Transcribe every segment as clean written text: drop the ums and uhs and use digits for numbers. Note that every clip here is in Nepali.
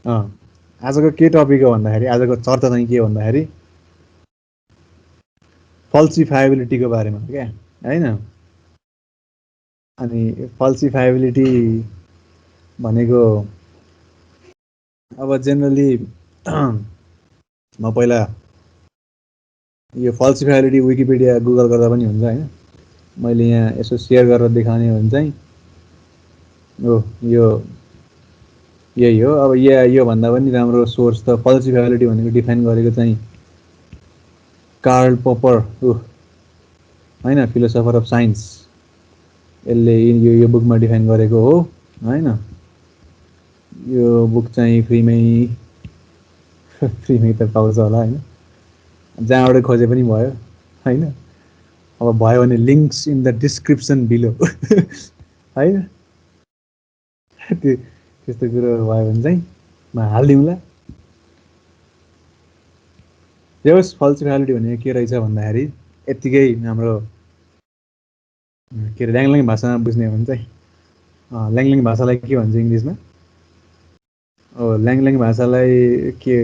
आजको के टपिक हो भन्दाखेरि आजको चर्चा चाहिँ के हो भन्दाखेरि फल्सिफाइबिलिटीको बारेमा क्या हैन। अनि फल्सिफाइबिलिटी भनेको अब जेनरली म पहिला यो फल्सिफाइबिलिटी विकिपिडिया गुगल गर्दा पनि हुन्छ हैन। मैले यहाँ यसो सेयर गरेर देखाउने हो भने चाहिँ यो यही हो। अब यो भन्दा पनि राम्रो सोर्स त फल्सिफाइबिलिटी भनेको डिफाइन गरेको चाहिँ कार्ल पोपर हैन, फिलोसोफर अफ साइन्स, यसले यो बुकमा डिफाइन गरेको हो हैन। यो बुक चाहिँ फ्रीमै त पाउँछ होला हैन, जहाँबाट खोजे पनि भयो हैन। अब भयो भने links in the description below हैन। त्यस्तो कुरो भयो भने चाहिँ म हालिदिउँला। होस्, फल्सिफाइबिलिटी भनेको के रहेछ भन्दाखेरि यत्तिकै हाम्रो के अरे ल्याङल्याङ भाषामा बुझ्ने हो भने चाहिँ ल्याङल्याङ भाषालाई के भन्छ इङ्ग्लिसमा? ल्याङल्याङ भाषालाई के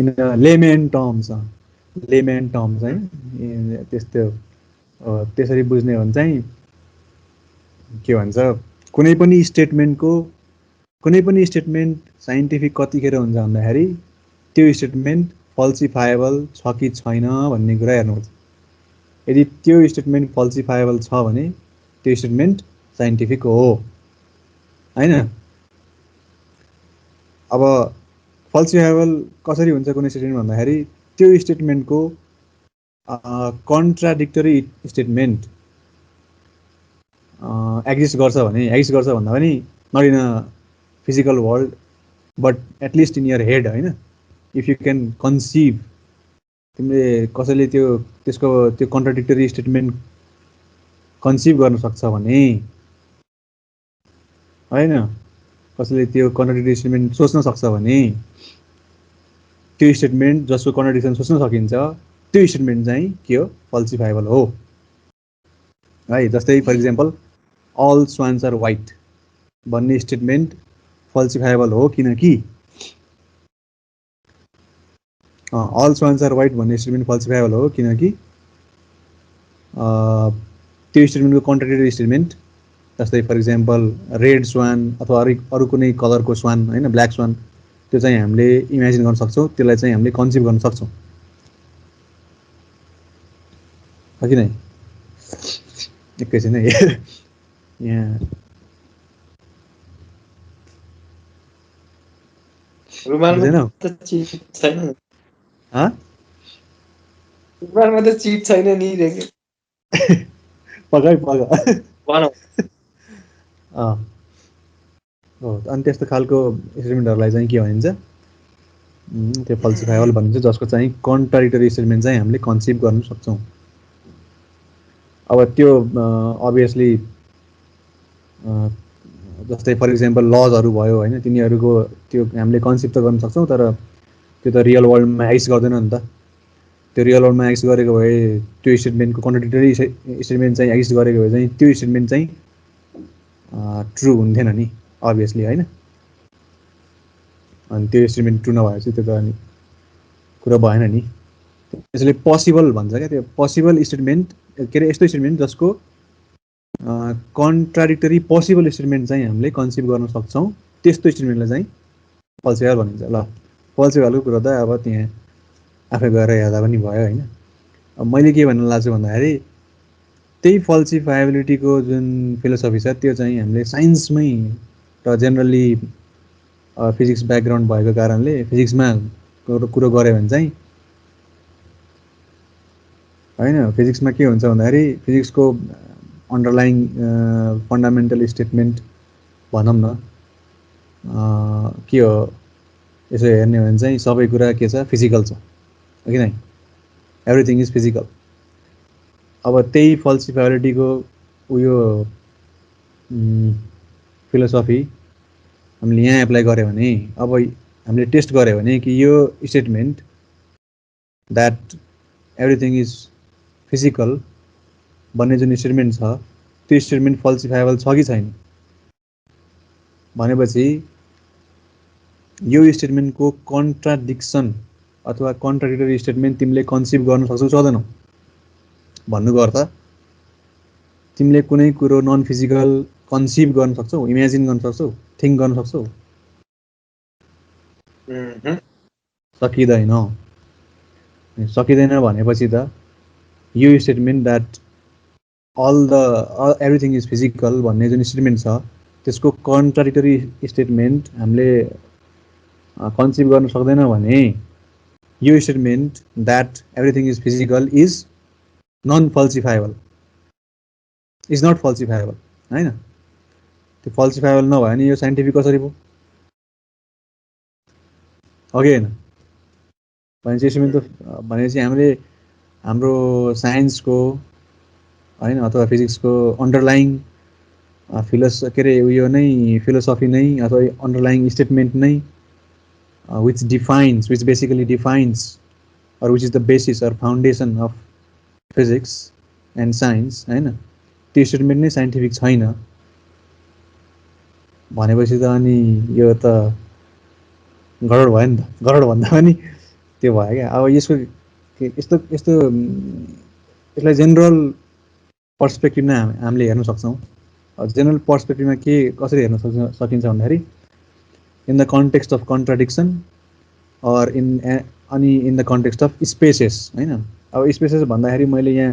इन लेमेन टर्म्स है त्यस्तो त्यसरी बुझ्ने हो भने चाहिँ के भन्छ, कुनै पनि स्टेटमेन्ट साइन्टिफिक कतिखेर हुन्छ भन्दाखेरि त्यो स्टेटमेन्ट फल्सिफाएबल छ कि छैन भन्ने कुरा हेर्नुपर्छ। यदि त्यो स्टेटमेन्ट फल्सिफाएबल छ भने त्यो स्टेटमेन्ट साइन्टिफिक हो हैन। अब फल्सिफाएबल कसरी हुन्छ कुनै स्टेटमेन्ट भन्दाखेरि त्यो स्टेटमेन्टको कन्ट्राडिक्टरी स्टेटमेन्ट एक्जिस्ट गर्छ भन्दा पनि not in a physical world but at least in your head हैन। इफ यु क्यान कन्सिभ, तिमीले कसैले त्यसको त्यो कन्ट्राडिक्टरी स्टेटमेन्ट कन्सिभ गर्न सक्छ भने हैन, कसैले त्यो कन्ट्राडिक्टरी स्टेटमेन्ट सोच्न सक्छ भने त्यो स्टेटमेन्ट जसको कन्ट्राडिक्सन सोच्न सकिन्छ त्यो स्टेटमेन्ट चाहिँ के हो? फल्सिफाएबल हो है। जस्तै for example all swans are white भन्ने स्टेटमेन्ट फल्सिफाएबल हो किनकि अल स्वान्स आर वाइट भन्ने स्टेटमेन्ट फल्सिफाएबल हो किनकि त्यो स्टेटमेन्टको कन्ट्राडिक्टरी स्टेटमेन्ट, जस्तै फर इक्जाम्पल रेड स्वान अथवा अरू कुनै कलरको स्वान हैन, ब्ल्याक स्वान, त्यो चाहिँ हामीले इमेजिन गर्न सक्छौँ, त्यसलाई चाहिँ हामीले कन्सिभ गर्न सक्छौँ हो कि नै? एकैछिन है यहाँ रुमालमा त चिट छैन। रुमालमा त चिट छैन नि रेके पगाइ भनौ। अनि त्यस्तो खालको स्टेटमेन्टहरूलाई चाहिँ के भनिन्छ? त्यो फल्सिफाएबल भनिन्छ, जसको चाहिँ कन्ट्राडिक्टरी स्टेटमेन्ट चाहिँ हामीले कन्सिभ गर्न सक्छौँ। अब त्यो अभियसली जस्तै फर इक्जाम्पल लजहरू भयो हैन, तिनीहरूको त्यो हामीले कन्सिभ त गर्न सक्छौँ, तर त्यो त रियल वर्ल्डमा एक्जिस्ट गर्दैन नि त। त्यो रियल वर्ल्डमा एक्जिस्ट गरेको भए त्यो स्टेटमेन्टको कन्ट्राडिक्टरी स्टेटमेन्ट चाहिँ एक्जिस्ट गरेको भए चाहिँ त्यो स्टेटमेन्ट चाहिँ ट्रु हुन्थेन नि अभियसली हैन। अनि त्यो स्टेटमेन्ट ट्रु नभएपछि त्यो त अनि कुरा भएन नि। त्यसैले पोसिबल भन्छ क्या, त्यो पोसिबल स्टेटमेन्ट के अरे यस्तो स्टेटमेन्ट जसको कन्ट्राडिक्टरी पोसिबल स्टेटमेन्ट चाहिँ हामीले कन्सिभ गर्न सक्छौँ, त्यस्तो स्टेटमेन्टलाई चाहिँ फल्सिफाएबल भनिन्छ। ल, फल्सिफाएबलको कुरा त अब त्यहाँ आफै गएर हेर्दा पनि भयो हैन। अब मैले के भन्न लाग्छु भन्दाखेरि त्यही फल्सिफाएबिलिटीको जुन फिलोसफी छ त्यो चाहिँ हामीले साइन्समै र जेनरली फिजिक्स ब्याकग्राउन्ड भएको कारणले फिजिक्समा कुरो गऱ्यो भने चाहिँ हैन, फिजिक्समा के हुन्छ भन्दाखेरि फिजिक्सको अन्डरलाइङ फन्डामेन्टल स्टेटमेन्ट भनौँ न के हो, यसो हेर्ने हो भने चाहिँ सबै कुरा के छ? फिजिकल छ हो कि नै? Everything is physical. अब त्यही फल्सिफाइबिलिटीको उयो फिलोसफी हामीले यहाँ एप्लाई गऱ्यो भने, अब हामीले टेस्ट गऱ्यो भने कि यो statement that everything is physical भन्ने जुन स्टेटमेन्ट छ त्यो स्टेटमेन्ट फल्सिफाएबल छ कि छैन भनेपछि यो स्टेटमेन्टको कन्ट्राडिक्सन अथवा कन्ट्राडिक्टरी स्टेटमेन्ट तिमीले कन्सिभ गर्न सक्छौ सक्दैनौ भन्नुको अर्थ तिमीले कुनै कुरो नन फिजिकल कन्सिभ गर्न सक्छौ, इमेजिन गर्न सक्छौ, थिङ्क गर्न सक्छौ? सकिँदैन। सकिँदैन भनेपछि त यो statement that everything is physical भन्ने जुन स्टेटमेन्ट छ त्यसको कन्ट्राडिक्टरी स्टेटमेन्ट हामीले कन्सिभ गर्न सक्दैन भने यो statement that everything is physical is non falsifiable, is not falsifiable, होइन? त्यो फल्सिफाएबल नभयो भने यो साइन्टिफिक कसरी भयो? अघि होइन भनेपछि स्टेटमेन्ट त भनेपछि हाम्रो साइन्सको होइन अथवा फिजिक्सको अन्डरलाइङ के अरे उयो नै फिलोसफी नै अथवा अन्डरलाइङ स्टेटमेन्ट नै which basically defines or which is the basis or foundation of physics and science, होइन? त्यो स्टेटमेन्ट नै साइन्टिफिक छैन भनेपछि त अनि यो त गडबड भयो नि त। गडबड भन्दा पनि त्यो भयो क्या। अब यस्तो यसलाई जेनरल पर्सपेक्टिभमा हामीले हेर्न सक्छौँ। जेनरल पर्सपेक्टिभमा कसरी हेर्न सकिन्छ भन्दाखेरि in the context of contradiction or in the context of spaces, होइन? अब स्पेसेस भन्दाखेरि मैले यहाँ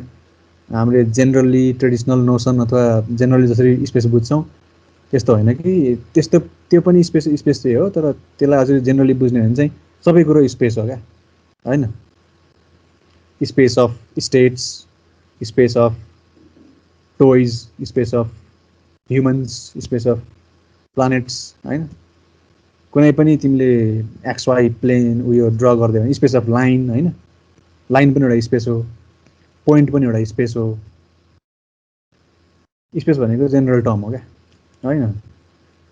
हामीले जेनरली ट्रेडिसनल नोसन अथवा जेनरली जसरी स्पेस बुझ्छौँ त्यस्तो होइन कि त्यो पनि स्पेस चाहिँ हो, तर त्यसलाई अझै जेनरली बुझ्ने हो भने चाहिँ सबै कुरो स्पेस हो क्या, होइन? Space of states, space of toys, space of humans, space of planets, होइन? कुनै पनि तिमीले एक्सवाई प्लेन उयो ड्र गरिदियो भने स्पेस अफ लाइन, होइन? लाइन पनि एउटा स्पेस हो, पोइन्ट पनि एउटा स्पेस हो। स्पेस भनेको जेनरल टर्म हो क्या, होइन?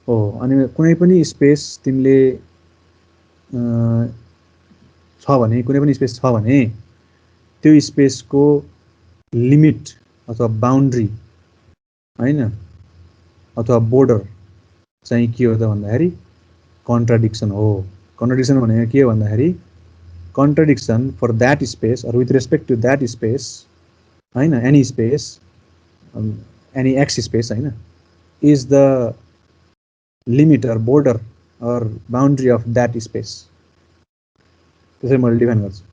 हो। अनि कुनै पनि स्पेस तिमीले छ भने, कुनै पनि स्पेस छ भने त्यो स्पेसको लिमिट अथवा बााउन्ड्री, होइन, अथवा बोर्डर चाहिँ के हो त भन्दाखेरि कन्ट्राडिक्सन हो। कन्ट्राडिक्सन भनेको के हो भन्दाखेरि contradiction for that space or with respect to that space, होइन, any space, any X space, होइन, is the limit or border or boundary of that space. त्यसरी मैले डिफाइन गर्छु।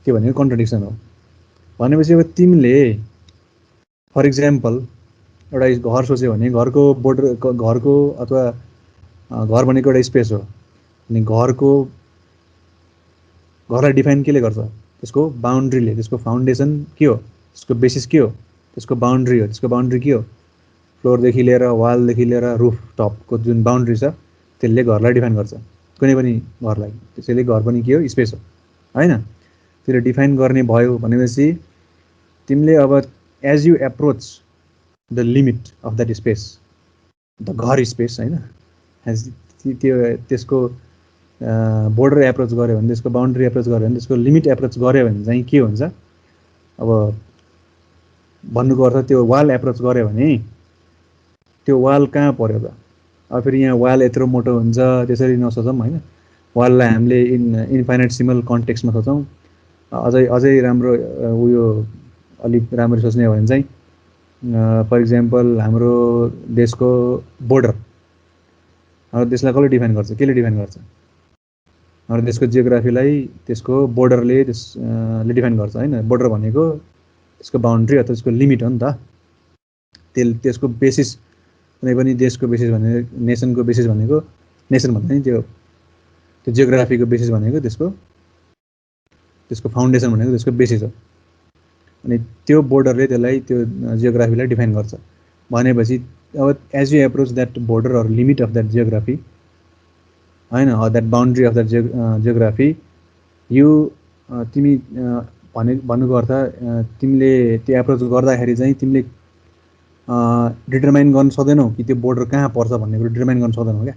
के भनेको कन्ट्राडिक्सन हो भनेपछि अब तिमीले फर इक्जाम्पल एउटा घर सोच्यो भने घरको बोर्डर, घरको अथवा घर भनेको एउटा स्पेस हो अनि घरलाई डिफाइन केले गर्छ? त्यसको बााउन्ड्रीले। त्यसको फाउन्डेसन के हो, त्यसको बेसिस के हो? त्यसको बााउन्ड्री हो। त्यसको बााउन्ड्री के हो? फ्लोरदेखि लिएर वालदेखि लिएर रुफ टपको जुन बााउन्ड्री छ त्यसले घरलाई डिफाइन गर्छ, कुनै पनि घरलाई। त्यसैले घर पनि के हो? स्पेस हो, होइन? त्यसले डिफाइन गर्ने भयो भनेपछि तिमीले अब as you approach the limit of that space, the घर स्पेस, होइन, त्यसको बोर्डर एप्रोच गऱ्यो भने, त्यसको बााउन्ड्री एप्रोच गऱ्यो भने, त्यसको लिमिट एप्रोच गऱ्यो भने चाहिँ के हुन्छ? अब भन्नुको अर्थ त्यो वाल एप्रोच गऱ्यो भने त्यो वाल कहाँ पर्यो त? अब फेरि यहाँ वाल यत्रो मोटो हुन्छ त्यसरी नसोचौँ, होइन? वाललाई हामीले इन्फाइनाइटसिमल कन्टेक्स्टमा सोचौँ। अझै राम्रो उयो अलिक राम्रो सोच्ने हो भने चाहिँ फर इक्जाम्पल हाम्रो देशको बोर्डर, हाम्रो देशलाई कसले डिफाइन गर्छ? केले डिफाइन गर्छ? हाम्रो देशको जियोग्राफीलाई त्यसको बोर्डरले त्यसले डिफाइन गर्छ, होइन? बोर्डर भनेको त्यसको बााउन्ड्री अथवा त्यसको लिमिट हो नि त। त्यसको बेसिस, कुनै पनि देशको बेसिस भनेको, नेसनको बेसिस भनेको, नेसन भन्दा नि त्यो जियोग्राफीको बेसिस भनेको त्यसको फाउन्डेसन भनेको त्यसको बेसिस हो। अनि त्यो बोर्डरले त्यसलाई, त्यो जियोग्राफीलाई डिफाइन गर्छ भनेपछि अब as you approach that border or limit of that geography, होइन, that boundary of that geography, यो तिमी भन्नुको अर्थ तिमीले त्यो एप्रोच गर्दाखेरि चाहिँ तिमीले डिटरमाइन गर्न सक्दैनौ कि त्यो बोर्डर कहाँ पर्छ भन्ने कुरो डिटरमाइन गर्न सक्दैनौ क्या,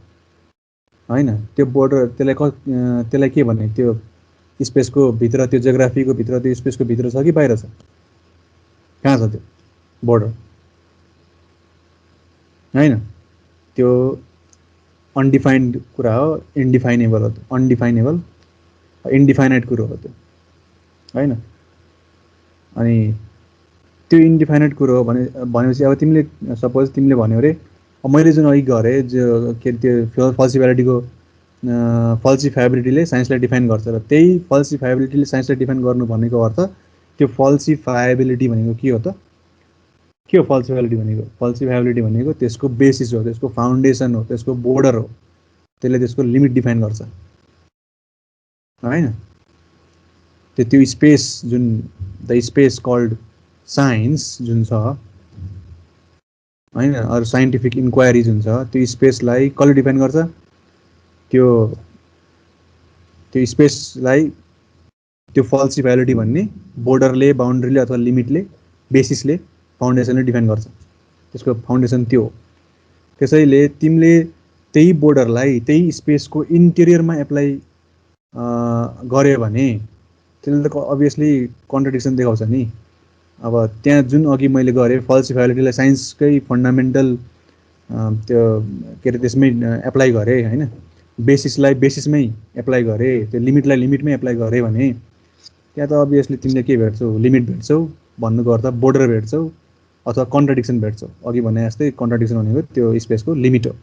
होइन? त्यो बोर्डर त्यसलाई के भन्ने? त्यो स्पेसको भित्र, त्यो जियोग्राफीको भित्र, त्यो स्पेसको भित्र छ कि बाहिर छ? कहाँ छ त्यो बोर्डर, होइन? त्यो अनडिफाइन्ड कुरा हो, इन्डिफाइनेबल हो, अनडिफाइनेबल इन्डिफाइनाइट कुरो हो त्यो हैन। अनि त्यो इन्डिफाइनाइट कुरो हो भनेपछि अब तिमीले सपोज तिमीले भन्यो अरे मैले जुन अघि गरेँ जो के त्यो फल्सिफाइबिलिटीको फल्सिफाइबिलिटीले साइन्सलाई डिफाइन गर्छ र त्यही फल्सिफाइबिलिटीले साइन्सलाई डिफाइन गर्नु भनेको अर्थ त्यो फल्सिफाइबिलिटी भनेको के हो त? के हो फल्सिफाइबिलिटी भनेको? फल्सिफाइबिलिटी भनेको त्यसको बेसिस हो, त्यसको फाउन्डेसन हो, त्यसको बोर्डर हो, त्यसले त्यसको लिमिट डिफाइन गर्छ हैन। त्यो स्पेस जुन द स्पेस कल्ड साइन्स जुन छ हैन, अरू साइन्टिफिक इन्क्वायरी जुन छ त्यो स्पेसलाई कसले डिफाइन गर्छ? त्यो स्पेसलाई त्यो फल्सिफाइबिलिटी भन्ने बोर्डरले, बाउन्ड्रीले अथवा लिमिटले, बेसिसले, फाउन्डेसनले डिफाइन गर्छ। त्यसको फाउन्डेसन त्यो हो। त्यसैले तिमीले त्यही बोर्डरलाई त्यही स्पेसको इन्टेरियरमा एप्लाई गर्यो भने त्यसले त अभियसली कन्ट्रडिक्सन देखाउँछ नि। अब त्यहाँ जुन अघि मैले गरेँ फल्सिफाइबिलिटीलाई साइन्सकै फन्डामेन्टल त्यो के अरे त्यसमै एप्लाई गरेँ हैन, बेसिसलाई बेसिसमै एप्लाई गरेँ, त्यो लिमिटलाई लिमिटमै एप्लाई गरेँ भने त्यहाँ त अभियसली तिमीले के भेट्छौ? लिमिट भेट्छौ, भन्नुको अर्थ बोर्डर भेट्छौ अथवा कन्ट्रडिक्सन भेट्छौ। अघि भने जस्तै कन्ट्रडिक्सन भनेको त्यो स्पेसको लिमिट हो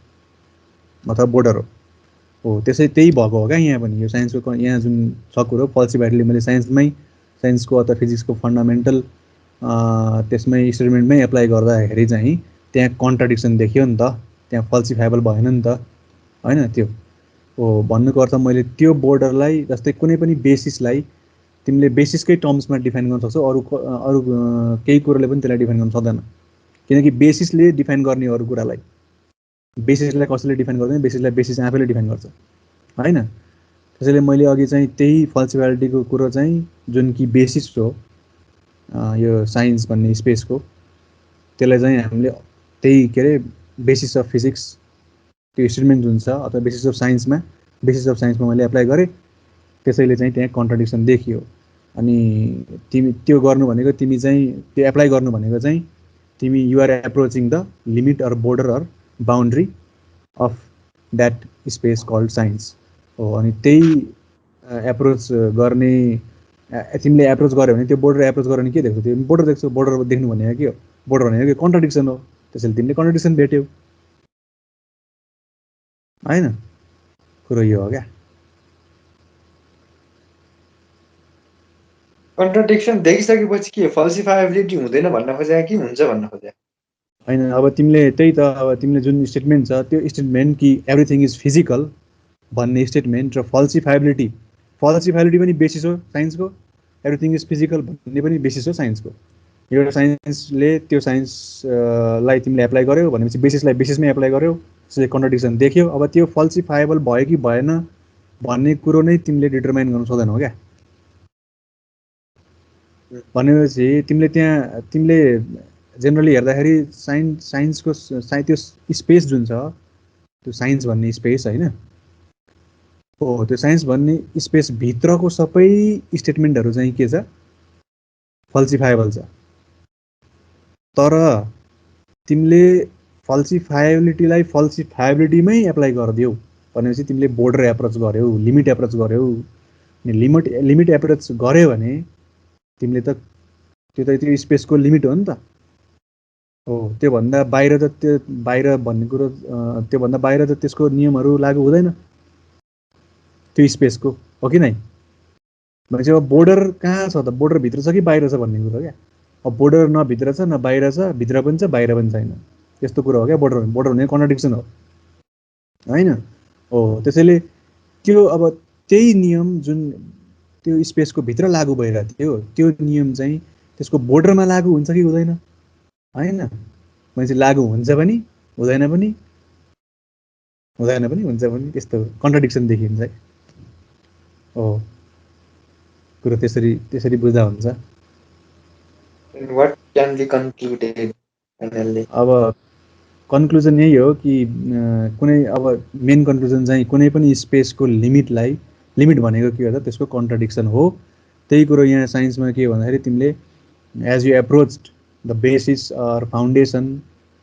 अथवा बोर्डर हो। त्यसै त्यही भएको हो क्या यहाँ पनि। यो साइन्सको यहाँ जुन छ कुरो फल्सिफाइबिलिटी मैले साइन्सको अथवा फिजिक्सको फन्डामेन्टल त्यसमै एक्सपेरिमेन्टमै एप्लाई गर्दाखेरि चाहिँ त्यहाँ कन्ट्रडिक्सन देखियो नि त, त्यहाँ फल्सिफाइबल भएन नि त हैन। त्यो हो भन्नुको अर्थ मैले त्यो बोर्डरलाई जस्तै कुनै पनि बेसिसलाई तिमीले बेसिसकै टर्म्समा डिफाइन गर्न सक्छौ, अरू केही कुरोले पनि त्यसलाई डिफाइन गर्न सक्दैन, किनकि बेसिसले डिफाइन गर्ने अरू कुरालाई। बेसिसलाई कसैले डिफाइन गर्दैन, बेसिसलाई बेसिस आफैले डिफाइन गर्छ हैन। त्यसैले मैले अघि चाहिँ त्यही फल्सिफाइबिलिटीको कुरो चाहिँ जुन कि बेसिस हो यो साइन्स भन्ने स्पेसको, त्यसलाई चाहिँ हामीले त्यही के अरे बेसिस अफ फिजिक्स त्यो एक्सपेरिमेन्ट जुन छ अथवा बेसिस अफ साइन्समा मैले एप्लाई गरेँ। त्यसैले चाहिँ त्यहाँ कन्ट्रडिक्सन देखियो। अनि तिमी त्यो गर्नु भनेको तिमी चाहिँ त्यो एप्लाई गर्नु भनेको चाहिँ तिमी you're approaching the limit or border or boundary of that space called science हो। अनि त्यही एप्रोच गर्ने तिमीले एप्रोच गर्यो भने त्यो बोर्डर एप्रोच गर्यो भने के देख्छौ? त्यो बोर्डर देख्छौ। बोर्डर देख्नु भनेको के हो? बोर्डर भनेको कन्ट्रडिक्सन हो। त्यसैले तिमीले कन्ट्रडिक्सन भेट्यौ हैन। कुरो यो हो क्या। कन्ट्रडिक्सन देखिसकेपछि के फल्सिफाइबिलिटी हुँदैन भन्न खोजे कि हुन्छ भन्न खोजे? हैन, अब तिमीले त्यही त अब तिमीले जुन स्टेटमेन्ट छ त्यो स्टेटमेन्ट कि एभ्रिथिङ इज फिजिकल भन्ने स्टेटमेन्ट र फल्सिफाइबिलिटी पनि बेसिस हो साइन्सको, एभ्रिथिङ इज फिजिकल भन्ने पनि बेसिस हो साइन्सको। एउटा साइन्सले त्यो साइन्सलाई तिमीले एप्लाई गर्यौ भनेपछि बेसिसलाई बेसिसमै एप्लाई गर्यौ, त्यसले कन्ट्रडिक्सन देख्यो। अब त्यो फल्सिफाइबल भयो कि भएन भन्ने कुरो नै तिमीले डिटरमाइन गर्न सक्दैनौ क्या। भनेपछि तिमीले जेनरली हेर्दाखेरि साइन्सको त्यो स्पेस जुन छ त्यो साइन्स भन्ने स्पेस हैन हो, त्यो साइन्स भन्ने स्पेस भित्रको सबै स्टेटमेन्टहरू चाहिँ के छ? फल्सिफाइबल छ। तर तिमीले फल्सिफाइबिलिटीलाई फल्सिफाइबिलिटीमै एप्लाई गरिदियौ भनेपछि तिमीले बोर्डर एप्रोच गर्यौ, लिमिट एप्रोच गर्यौ। लिमिट एप्रोच गर्यो भने तिमीले त त्यो स्पेसको लिमिट हो नि त हो। त्योभन्दा बाहिर त त्यो बाहिर भन्ने कुरो त्योभन्दा बाहिर त त्यसको नियमहरू लागू हुँदैन त्यो स्पेसको, हो कि नै? भनेपछि अब बोर्डर कहाँ छ त? बोर्डर भित्र छ कि बाहिर छ भन्ने कुरो क्या। अब बोर्डर न भित्र छ न बाहिर छ, भित्र पनि छ बाहिर पनि छैन, त्यस्तो कुरो हो क्या बोर्डर भनेको कन्ट्रडिक्सन हो हैन हो। त्यसैले त्यो अब त्यही नियम जुन त्यो स्पेसको भित्र लागू भइरहेको थियो त्यो नियम चाहिँ त्यसको बोर्डरमा लागू हुन्छ कि हुँदैन हैन? भनेपछि लागू हुन्छ पनि हुँदैन पनि, हुन्छ पनि, त्यस्तो कन्ट्रडिक्सन देखिन्छ है हो। कुरो त्यसरी बुझ्दा हुन्छ। What can be concluded finally? अब कन्क्लुजन यही हो कि कुनै अब मेन कन्क्लुजन चाहिँ कुनै पनि स्पेसको लिमिट भनेको के हो त? त्यसको कन्ट्रडिक्सन हो। त्यही कुरो यहाँ साइन्समा के हो भन्दाखेरि तिमीले as you approached the basis or foundation,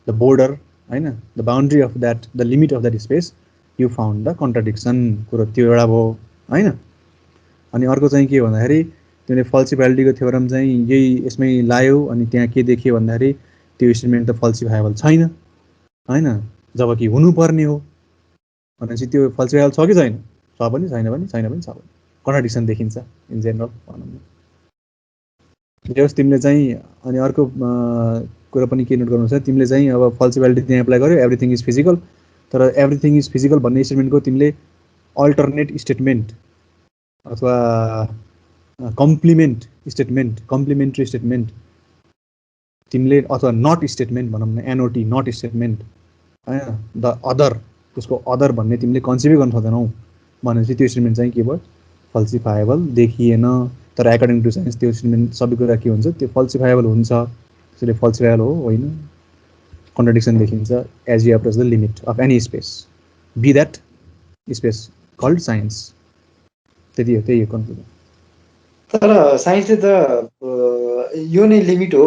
the border हैन, the boundary of that, the limit of that space, you found the contradiction कुरो त्यो एउटा भयो हैन। अनि अर्को चाहिँ के भन्दाखेरि तिमीले फल्सिफाइलिटीको थ्योरम चाहिँ यही यसमै लायो अनि त्यहाँ के देखियो भन्दाखेरि त्यो स्टेटमेन्ट त फल्सिफाएबल छैन हैन, जबकि हुनुपर्ने हो भनेपछि त्यो फल्सिफाएबल छ कि छैन, छ पनि छैन पनि छैन पनि छ पनि, कन्ट्राडिक्सन देखिन्छ इन जेनरल भनौँ न। जस तिमीले चाहिँ अनि अर्को कुरा पनि के नोट गर्नु छ, तिमीले चाहिँ अब फल्सिफाइलिटी त्यहाँ एप्लाई गर्यो एभ्रिथिङ इज फिजिकल, तर एभ्रिथिङ इज फिजिकल भन्ने स्टेटमेन्टको तिमीले अल्टरनेट स्टेटमेन्ट अथवा कम्प्लिमेन्ट्री स्टेटमेन्ट तिमीले अथवा नट स्टेटमेन्ट भनौँ न, एनओटी नट स्टेटमेन्ट हैन, द अदर त्यसको अदर भन्ने तिमीले कन्सिभै गर्न सक्दैनौ भनेपछि त्यो स्टेटमेन्ट चाहिँ के भयो, फल्सिफाएबल देखिएन। तर एकर्डिङ टु साइन्स त्यो स्टेटमेन्ट सबै कुरा के हुन्छ, त्यो फल्सिफाएबल हुन्छ, त्यसले फल्सिफाएबल हो होइन, कन्ट्राडिक्सन देखिन्छ as you approach the limit of any space, be that space called science. त्यही हो कन्क्लुजन। तर साइन्सले त यो नै लिमिट हो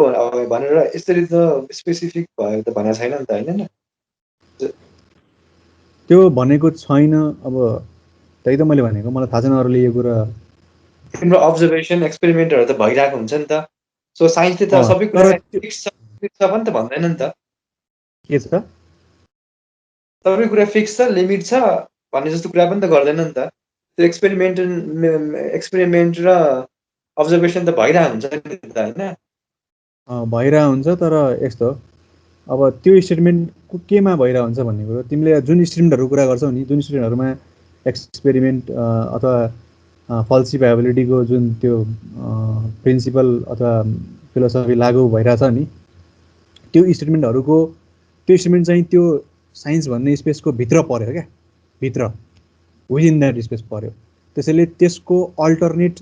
भनेर यसरी त स्पेसिफिक भएको त भनेको छैन नि त होइन। त्यो भनेको छैन, अब त्यही त मैले भनेको, मलाई थाहा छैन अरूले यो कुरा। तिम्रो अब्जर्भेसन एक्सपेरिमेन्टहरू त भइरहेको हुन्छ नि त, सो साइन्सले त सबै कुरा फिक्स छ पनि त भन्दैन नि त। के छ सबै कुरा फिक्स छ लिमिट छ भन्ने जस्तो कुरा पनि त गर्दैन नि त। त्यो एक्सपेरिमेन्ट र अब्जर्भेसन त भइरहेको हुन्छ नि त होइन। भइरहेको हुन्छ, तर यस्तो अब त्यो स्टेटमेन्ट केमा भइरहेको हुन्छ भन्ने कुरो, तिमीले जुन स्टेटमेन्टहरू कुरा गर्छौ नि, जुन स्टेटमेन्टहरूमा एक्सपेरिमेन्ट अथवा फल्सिफाइबिलिटीको जुन त्यो प्रिन्सिपल अथवा फिलोसफी लागू भइरहेछ नि, त्यो स्टेटमेन्ट चाहिँ त्यो साइन्स भन्ने स्पेसको भित्र पर्यो क्या, भित्र विदिन द्याट स्पेस पर्यो। त्यसैले त्यसको अल्टरनेट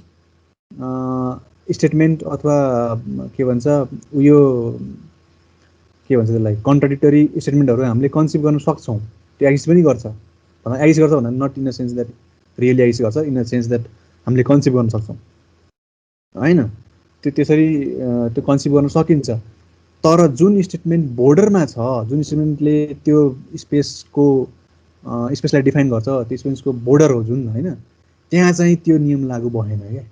स्टेटमेन्ट अथवा के भन्छ उयो के भन्छ त्यसलाई कन्ट्राडिक्टरी स्टेटमेन्टहरू हामीले कन्सिभ गर्न सक्छौँ, त्यो एक्जिस्ट पनि गर्छ। एक्जिस्ट गर्छ भन्दा not in the sense that really exist गर्छ, इन द सेन्स द्याट हामीले कन्सिभ गर्न सक्छौँ होइन। त्यो त्यसरी त्यो कन्सिभ गर्न सकिन्छ। तर जुन स्टेटमेन्ट बोर्डरमा छ, जुन स्टेटमेन्टले त्यो स्पेसलाई डिफाइन गर्छ, त्यो स्पेसको बोर्डर हो जुन होइन, त्यहाँ चाहिँ त्यो नियम लागू भएन क्या,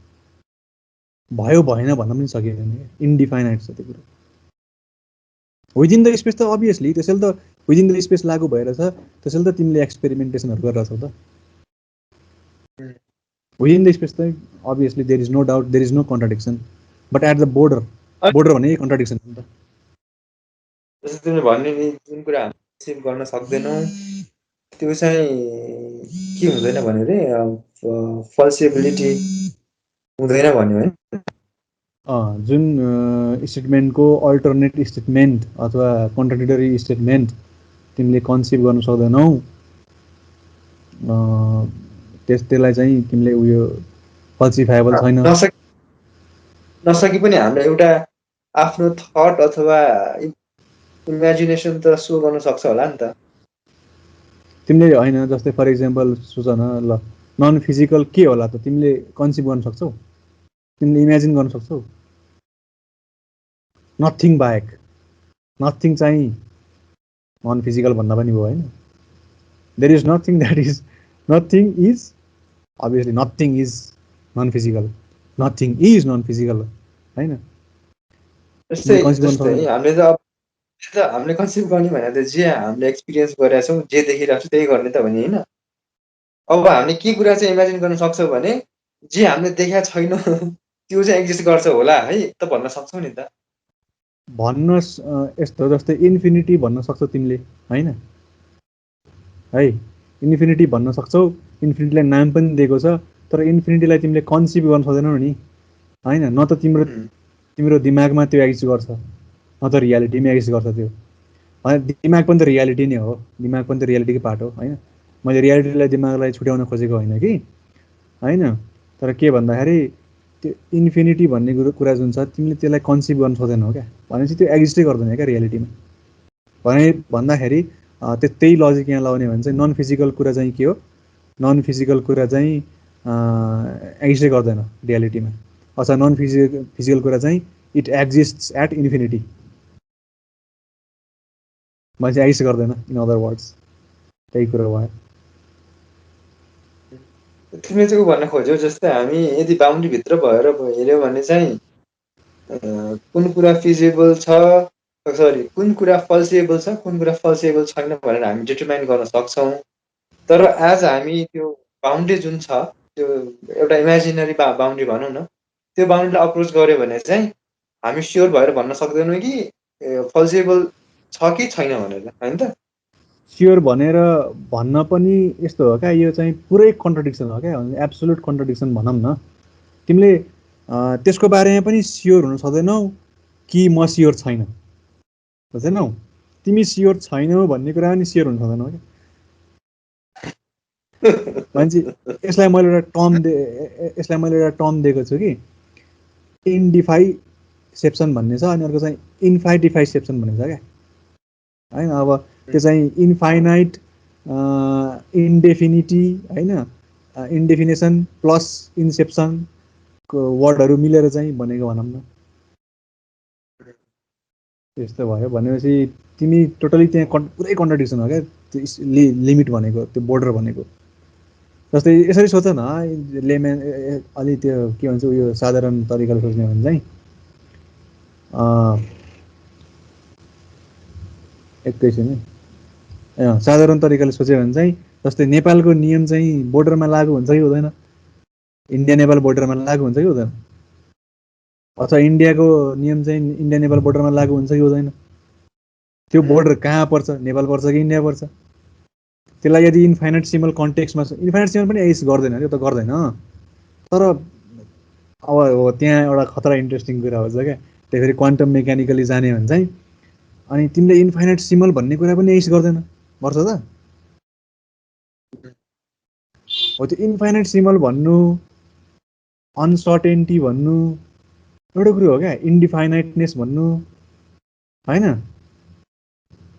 भयो भएन भन्न पनि सकिँदैन क्या, इन्डिफाइनाइट छ त्यो कुरो। विदिन द स्पेस त अभियसली त्यसैले त विदिन द स्पेस लागू भएर छ, त्यसैले त तिमीले एक्सपेरिमेन्टेसनहरू गरिरहेछौ त। विदिन द स्पेस त obviously there is no doubt, there is no contradiction, but at the border भने कन्ट्राडिक्सन हो नि त। जस्तो तिमीले भन्ने नि जुन कुरा हामी कन्सिभ गर्न सक्दैनौँ त्यो चाहिँ के हुँदैन भन्यो रे, फल्सिबिलिटी हुँदैन भन्यो है। जुन स्टेटमेन्टको अल्टरनेट स्टेटमेन्ट अथवा कन्ट्राडिक्टरी स्टेटमेन्ट तिमीले कन्सिभ गर्न सक्दैनौ, त्यसलाई चाहिँ तिमीले उयो फल्सिफाएबल छैन। नसके पनि हामीले एउटा आफ्नो थट अथवा इमेजिनेसन त सो गर्न सक्छ होला नि त। तिमीले होइन, जस्तै फर इक्जाम्पल सोच न, ल नन फिजिकल के होला त तिमीले कन्सिभ गर्न सक्छौ, तिमीले इमेजिन गर्न सक्छौ? नथिङ बाहेक, नथिङ चाहिँ नन फिजिकल भन्दा पनि भयो होइन। There is nothing that is, nothing is obviously nothing is non physical, nothing is non physical होइन। जस्तै हामीले कन्सिभ गर्ने भने त जे हामीले एक्सपिरियन्स गरेका छौँ, जे देखिरहेको छौँ त्यही गर्ने त भने होइन। अब हामीले के कुरा चाहिँ इमेजिन गर्न सक्छौँ भने जे हामीले देखेका छैनौँ त्यो चाहिँ एक्जिस्ट गर्छ होला है त भन्न सक्छौँ नि त। भन्न यस्तो जस्तै इन्फिनिटी भन्न सक्छौ तिमीले होइन है, इन्फिनिटी भन्न सक्छौ, इन्फिनिटीलाई नाम पनि दिएको छ, तर इन्फिनिटीलाई तिमीले कन्सिभ गर्न सक्दैनौ नि होइन। न त तिम्रो दिमागमा त्यो एक्जिस्ट गर्छ, न त रियालिटीमा एक्जिस्ट गर्छ त्यो होइन। दिमाग पनि त रियालिटी नै हो, दिमाग पनि त रियालिटीकै पार्ट हो होइन। मैले रियालिटीलाई दिमागलाई छुट्याउन खोजेको होइन कि होइन। तर के भन्दाखेरि त्यो इन्फिनिटी भन्ने कुरा जुन छ तिमीले त्यसलाई कन्सिभ गर्न सक्दैनौ क्या, भनेपछि त्यो एक्जिस्टै गर्दैन क्या रियालिटीमा। भन्दाखेरि त्यही लजिक यहाँ लगाउने भने चाहिँ नन फिजिकल कुरा चाहिँ के हो, नन फिजिकल कुरा चाहिँ एक्जिस्टै गर्दैन रियालिटीमा, अथवा नन फिजिकल कुरा चाहिँ इट एक्जिस्ट्स एट इन्फिनिटी भनेपछि एक्जिस्ट गर्दैन इन अदर वर्ड्स, त्यही कुरा भयो। तिमीले चाहिँ भन्न खोज्यौ जस्तै हामी यदि बााउन्ड्रीभित्र भएर हेऱ्यौँ भने चाहिँ कुन कुरा फिजिबल छ, सरी कुन कुरा फल्सिएबल छ, कुन कुरा फल्सिएबल छैन भनेर हामी डिटरमाइन गर्न सक्छौँ। तर आज हामी त्यो बााउन्ड्री जुन छ त्यो एउटा इमेजिनरी बााउन्ड्री भनौँ न, त्यो बााउन्ड्रीलाई अप्रोच गऱ्यो भने चाहिँ हामी स्योर भएर भन्न सक्दैनौँ कि फल्सिएबल छ कि छैन भनेर, होइन त? स्योर भनेर भन्न पनि यस्तो हो क्या, यो चाहिँ पुरै कन्ट्रडिक्सन हो क्या, एब्सोल्युट कन्ट्रडिक्सन भनौँ न। तिमीले त्यसको बारेमा पनि स्योर हुन सक्दैनौ कि म स्योर छैन, बुझेनौ? तिमी स्योर छैनौ भन्ने कुरा पनि स्योर हुन सक्दैनौ क्या। मान्छे यसलाई मैले एउटा टर्म दिएको छु कि इन्डिफाइसेप्सन भन्ने छ, अनि अर्को चाहिँ इन्फाइडिफाइसेप्सन भन्ने छ क्या, होइन? अब त्यो चाहिँ इन्फाइनाइट इन्डेफिनिटी होइन, इन्डेफिनेसन प्लस इन्सेप्सनको वर्डहरू मिलेर चाहिँ भनेको भनौँ न, त्यस्तो भयो। भनेपछि तिमी टोटली त्यहाँ पुरै कन्ट्रडिक्सन हो क्या त्यो लिमिट भनेको, त्यो बोर्डर भनेको। जस्तै यसरी सोच न, लेमेन अलि त्यो के भन्छ उयो साधारण तरिकाले सोच्ने भने चाहिँ एकैछिन साधारण तरिकाले सोच्यो भने चाहिँ जस्तै नेपालको नियम चाहिँ बोर्डरमा लागु हुन्छ कि हुँदैन? इन्डिया नेपाल बोर्डरमा लागु हुन्छ कि हुँदैन? अथवा इन्डियाको नियम चाहिँ इन्डिया नेपाल बोर्डरमा लागु हुन्छ कि हुँदैन? त्यो बोर्डर कहाँ पर्छ? नेपाल पर्छ कि इन्डिया पर्छ? त्यसलाई यदि इन्फाइनाइट सिम्बल कन्टेक्स्टमा, इन्फाइनाइट सिम्बल पनि एक्जिस्ट गर्दैन, त्यो त गर्दैन। तर अब हो त्यहाँ एउटा खतरा इन्ट्रेस्टिङ कुरा हुन्छ क्या, त्यही फेरि क्वान्टम मेकानिकली जाने भने चाहिँ अनि तिमीले इन्फाइनाइट सिम्बल भन्ने कुरा पनि एक्जिस्ट गर्दैन, गर्छ त? हो त्यो इन्फाइनाइट सिम्बल भन्नु, अनसर्टेन्टी भन्नु एउटा कुरो हो क्या, इन्डिफाइनाइटनेस भन्नु, होइन?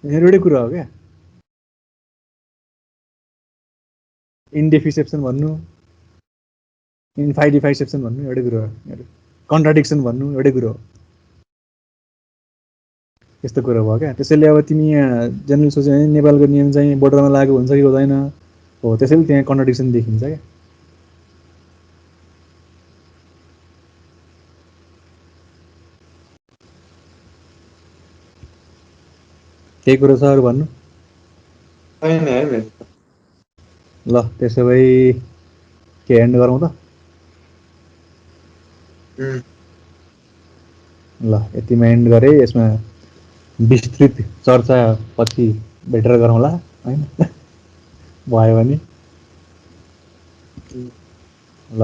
एउटै कुरा हो क्या, इन्डेफिसेप्सन भन्नु, इन्फाइडिफाइसेप्सन भन्नु एउटै कुरो हो, कन्ट्राडिक्सन भन्नु एउटै कुरो हो। यस्तो कुरो भयो क्या। त्यसैले अब तिमी यहाँ जेनरल सोच्यो भने नेपालको नियम चाहिँ बोर्डरमा लागु हुन्छ कि हुँदैन, हो त्यसैले त्यहाँ कन्ट्राडिक्सन देखिन्छ क्या। केही कुरो छ अरू भन्नु? ल त्यसो भए के एन्ड गरौँ त? ल यतिमा एन्ड गरे, यसमा विस्तृत चर्चा पछि भेटेर गरौँला, होइन? भयो भने ल।